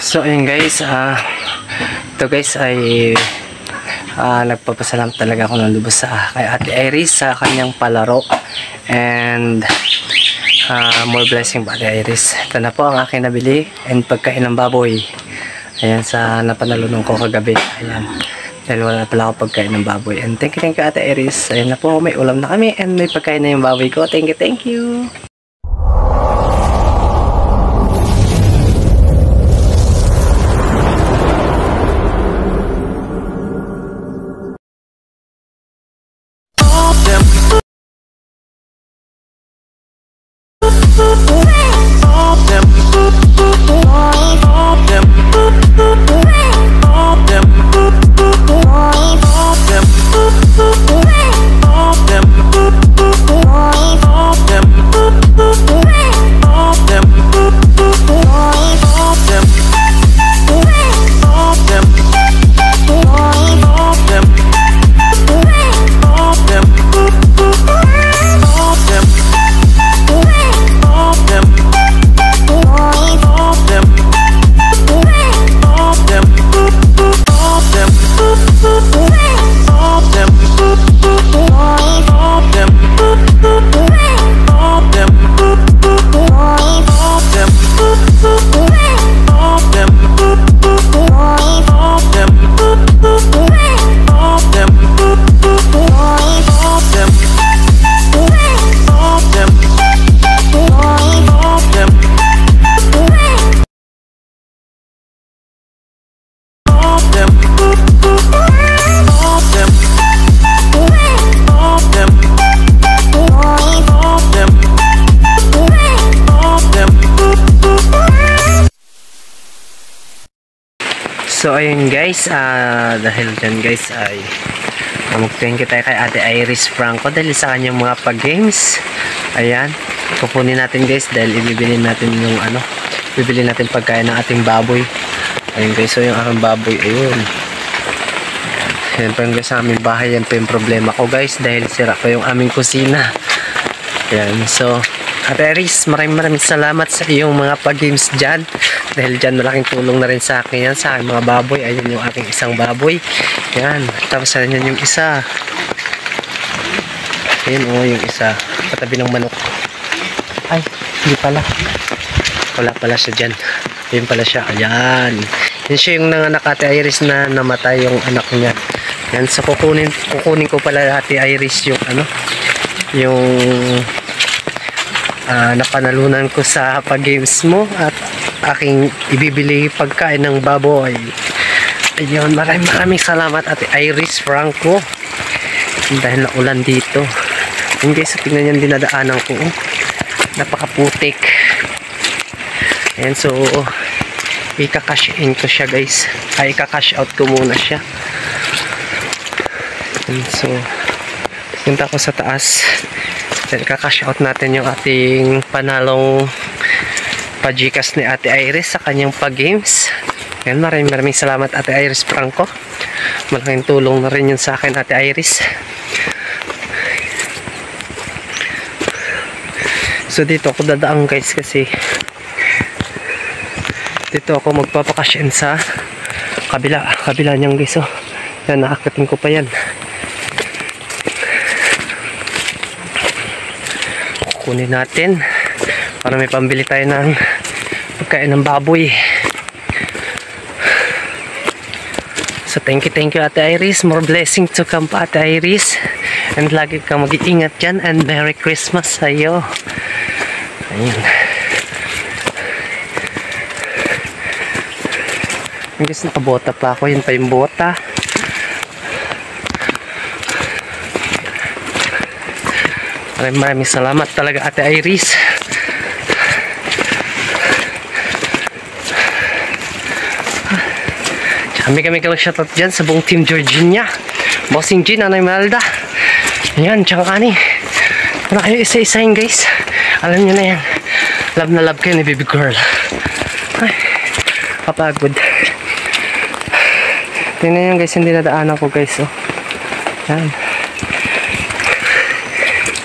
So ayun guys, ito guys ay nagpapasalam talaga ako ng lubos sa kay Ate Iris sa kanyang palaro, and more blessing ba Ate Iris. Ito na po ang aking nabili and pagkain ng baboy. Ayan, sa napanalunan ko kagabi. Ayan, dahil wala pala ako pagkain ng baboy. And thank you Ate Iris. Ayan na po, may ulam na kami and may pagkain na yung baboy ko. Thank you. So ayun guys, dahil dyan guys ay mag-thank you tayo kay Ate Iris Franco dahil sa kanyang mga pag-games. Ayan, kukunin natin guys dahil ibibili natin yung bibili natin pagkain ng ating baboy. Ayun guys, so yung aking baboy, ayun. Ayan pa yung guys sa aming bahay, yan pa yung problema ko guys dahil sira pa yung aming kusina. Ayan, so Ate Iris, maraming salamat sa iyong mga pag-games dyan. Dahil dyan malaking tulong na rin sa akin yan, sa aking mga baboy. Ayun yung aking isang baboy. Yan, tapos yan yung isa. Ayun yung isa. Katabi ng manok. Ay, hindi pala. Wala pala siya dyan. Ayun pala siya. Ayan. Yan siya yung nanganak Ate Iris na namatay yung anak niya. Yan, so kukunin ko pala Ate Iris yung yung napanalunan ko sa pag-games mo at aking ibibili pagkain ng baboy. Ayun, maraming salamat Ate Iris Franco dahil naulan dito. Yun guys, tingnan yung dinadaanan ko, napakaputik. Ayan, so ika-cash in ko siya guys, ay ika-cash out ko muna siya. And so punta ko sa taas dahil ika-cash out natin yung ating panalong pa-Gcash ni Ate Iris sa kanyang pag-games. Ayan, maraming salamat Ate Iris Franco. Malaking tulong na rin yun sa akin Ate Iris. So dito ako dadaan guys kasi dito ako magpapakash in sa kabila niyang guys. Yan, naakatin ko pa yan. Kukunin natin para may pambili tayo ng pagkain ng baboy. So thank you Ate Iris, more blessing to come pa Ate Iris, and lagi kang mag-iingat dyan, and Merry Christmas sa iyo. Ayun, guys, nakabota pa ako. Yun pa yung bota. Maraming salamat talaga Ate Iris. Kami shoutout dyan sa buong Team Georgina, Bossing G, Nanay Melda. Ayan, tsaka kani. Wala kayo isa-isahin guys. Alam nyo na yan. Love na love kayo ni baby girl. Ay, kapagod. Tingnan nyo guys, hindi nadaanan ko guys. Yan.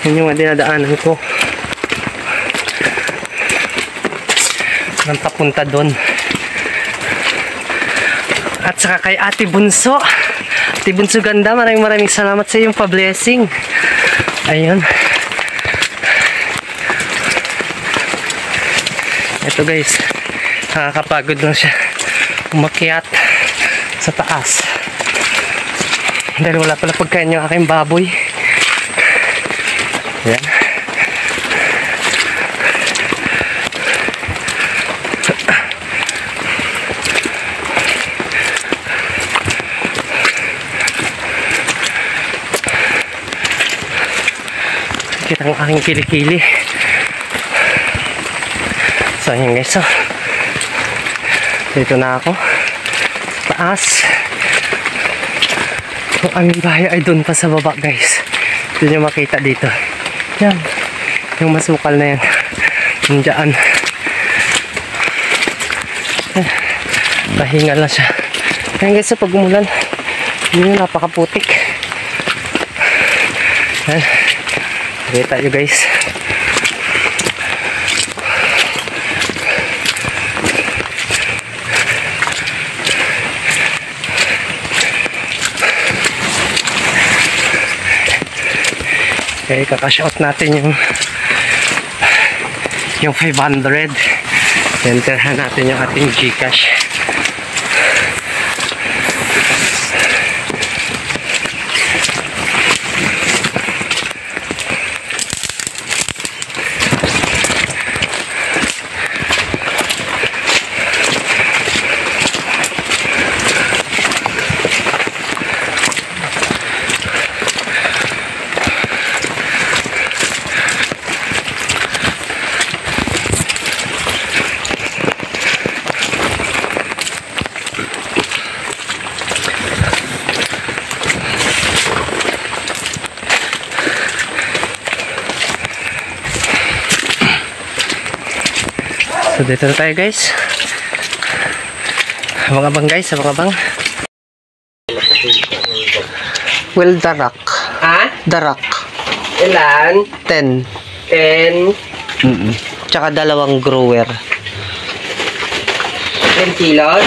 Yan yung dinadaanan ko. Nang papunta doon. At saka kay Ate Bunso. Ate Bunso ganda, maraming salamat sa iyong pa-blessing. Ayun. Ito guys, nakakapagod lang siya umakyat sa taas. Dahil wala pala pagkain yung aking baboy. Ayan. Kita ang aking kilikili. So ayan guys, so dito na ako taas. Ang aming bahay ay doon pa sa baba guys. Hindi nyo makita dito. Yan, yung masukal na yan yung dyan. Pahinga lang siya. Ayan guys, so pag umulan yun, napakaputik. Yan, kita nyo guys. Okay, kakashout natin yung 500. Enterhan natin yung ating Gcash. So dito na tayo guys. Abang-abang guys, abang-abang. Well, darak. Ha? Darak. Ilan? 10. 10. Tsaka 2 grower. 10 kilos?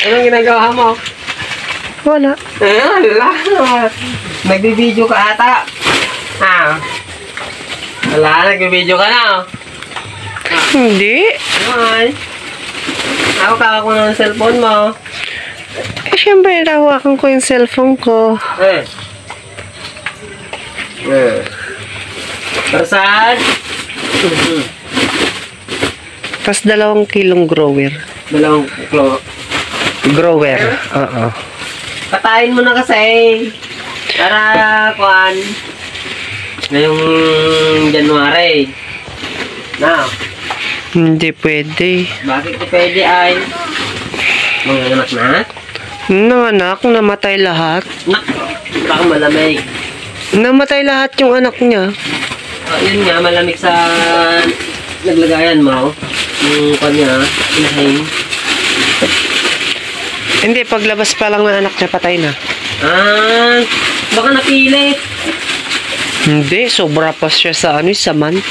Anong ginagawa mo? Wala. Wala. Nagbibideo ka ata. Ha? Wala, nagbibideo ka na. Hindi. Ay. Hawak ko ng cellphone mo. Eh, syempre, nahawakan ko yung cellphone ko. Persan? Tapos 2 kilong grower. 2 kilo. Grower. Oo. Patayin mo na kasi. Para, kuhan. Ngayong January. Na. Hindi pwede. Bakit di pwede ay? Mga anak na? Anak, namatay lahat. Nak, baka malamig. Namatay lahat yung anak niya. Yun nga, malamig sa naglagayan mo. Yung kanya, inahing. Hindi, paglabas pa lang ng anak niya, patay na. Baka napilit. Hindi, sobra pa siya sa sa month.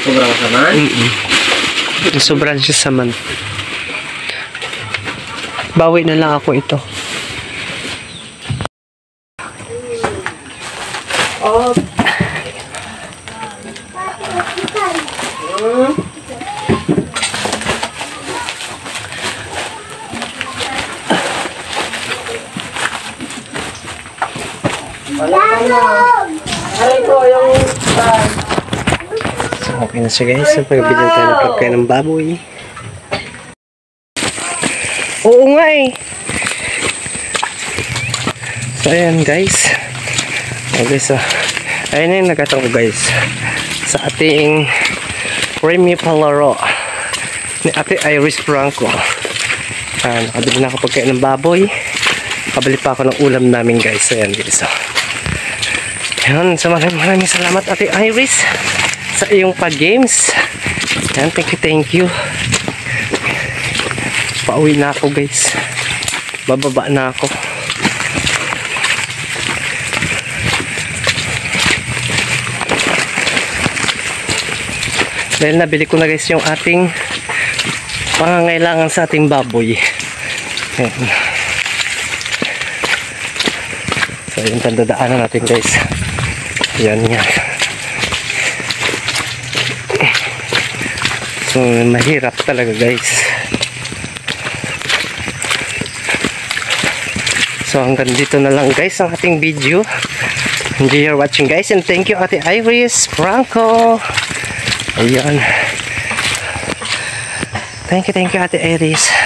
Sobrang kasaman? Sobra siya sa month. Bawi na lang ako ito. Oh. Wala ka na. Aray ko, yung So, okay na siya guys. So, pagbilan tayo ng pagkain ng baboy. Oo nga eh. So, ayan guys. Okay, so, ayun na yung nagatang ko guys. Sa ating Remy Palaro ni Ate Iris Franco. Nakabili na ako pagkain ng baboy. Kabili pa ako ng ulam namin guys. Ayan guys. So, ayan, so maraming salamat Ate Iris sa iyong pag-games. Ayan, thank you. Pauwi na ako guys. Bababa na ako. Dahil nabili ko na guys yung ating pangangailangan sa ating baboy. Ayan. So yun, tandadaanan natin guys. Yan nga. So mahirap talaga guys. So hanggang dito na lang guys ang ating video. Enjoy your watching guys, and thank you Ate Iris Franco. Ayan. Thank you Ate Iris.